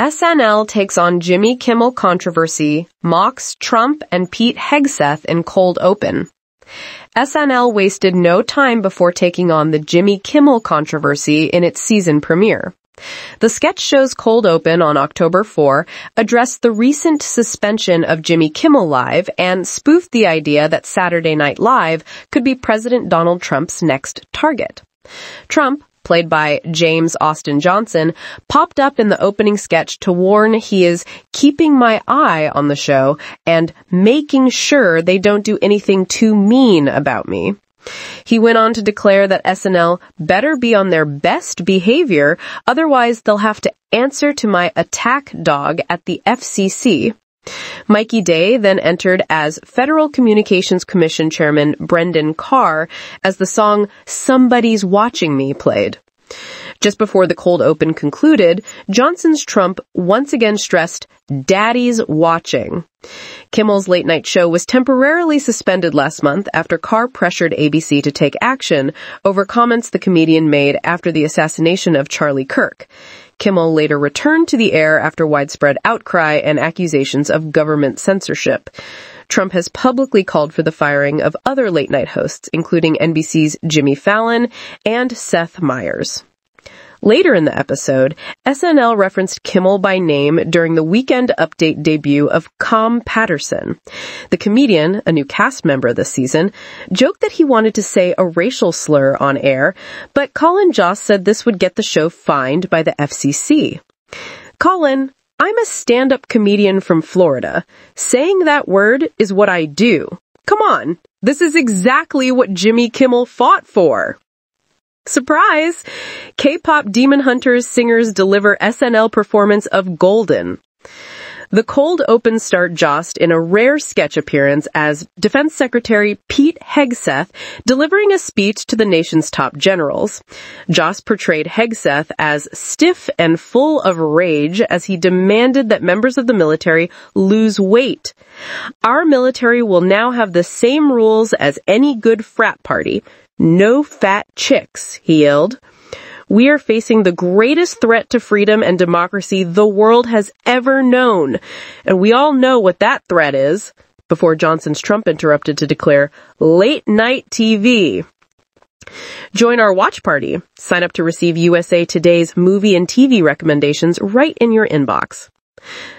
SNL takes on Jimmy Kimmel controversy, mocks Trump and Pete Hegseth in cold open. SNL wasted no time before taking on the Jimmy Kimmel controversy in its season premiere. The sketch show's cold open on October 4 addressed the recent suspension of Jimmy Kimmel Live and spoofed the idea that Saturday Night Live could be President Donald Trump's next target. Trump, played by James Austin Johnson, popped up in the opening sketch to warn he is keeping my eye on the show and making sure they don't do anything too mean about me. He went on to declare that SNL better be on their best behavior, otherwise they'll have to answer to my attack dog at the FCC. Mikey Day then entered as Federal Communications Commission Chairman Brendan Carr as the song "Somebody's Watching Me" played. Just before the cold open concluded, Johnson's Trump once again stressed, "Daddy's watching." Kimmel's late-night show was temporarily suspended last month after Carr pressured ABC to take action over comments the comedian made after the assassination of Charlie Kirk. Kimmel later returned to the air after widespread outcry and accusations of government censorship. Trump has publicly called for the firing of other late-night hosts, including NBC's Jimmy Fallon and Seth Meyers. Later in the episode, SNL referenced Kimmel by name during the Weekend Update debut of Com Patterson. The comedian, a new cast member this season, joked that he wanted to say a racial slur on air, but Colin Jost said this would get the show fined by the FCC. "Colin, I'm a stand-up comedian from Florida. Saying that word is what I do. Come on, this is exactly what Jimmy Kimmel fought for." Surprise! K-pop Demon Hunters singers deliver SNL performance of Golden. The cold open start Jost in a rare sketch appearance as Defense Secretary Pete Hegseth delivering a speech to the nation's top generals. Jost portrayed Hegseth as stiff and full of rage as he demanded that members of the military lose weight. "Our military will now have the same rules as any good frat party. No fat chicks," he yelled. "We are facing the greatest threat to freedom and democracy the world has ever known. And we all know what that threat is," before Johnson's Trump interrupted to declare, "Late night TV." Join our watch party. Sign up to receive USA Today's movie and TV recommendations right in your inbox.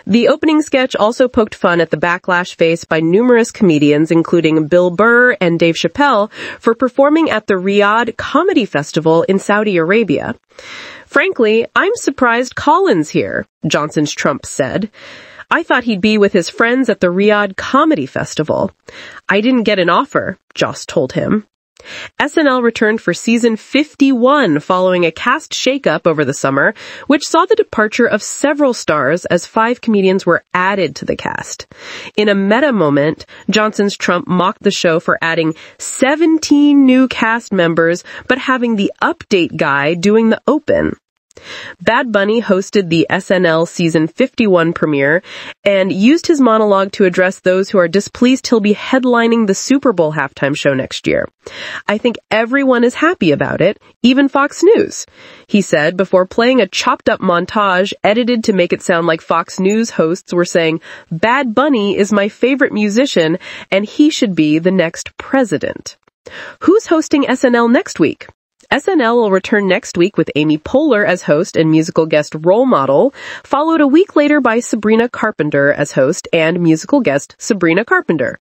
The opening sketch also poked fun at the backlash faced by numerous comedians, including Bill Burr and Dave Chappelle, for performing at the Riyadh Comedy Festival in Saudi Arabia. "Frankly, I'm surprised Colin's here," Johnson's Trump said. "I thought he'd be with his friends at the Riyadh Comedy Festival." "I didn't get an offer," Jost told him. SNL returned for season 51 following a cast shakeup over the summer, which saw the departure of several stars as 5 comedians were added to the cast. In a meta moment, Johnson's Trump mocked the show for adding 17 new cast members, but having the update guy doing the open. Bad Bunny hosted the SNL season 51 premiere and used his monologue to address those who are displeased he'll be headlining the Super Bowl halftime show next year. "I think everyone is happy about it, even Fox News," he said before playing a chopped-up montage edited to make it sound like Fox News hosts were saying, "Bad Bunny is my favorite musician and he should be the next president." Who's hosting SNL next week? SNL will return next week with Amy Poehler as host and musical guest role model, followed a week later by Sabrina Carpenter as host and musical guest Sabrina Carpenter.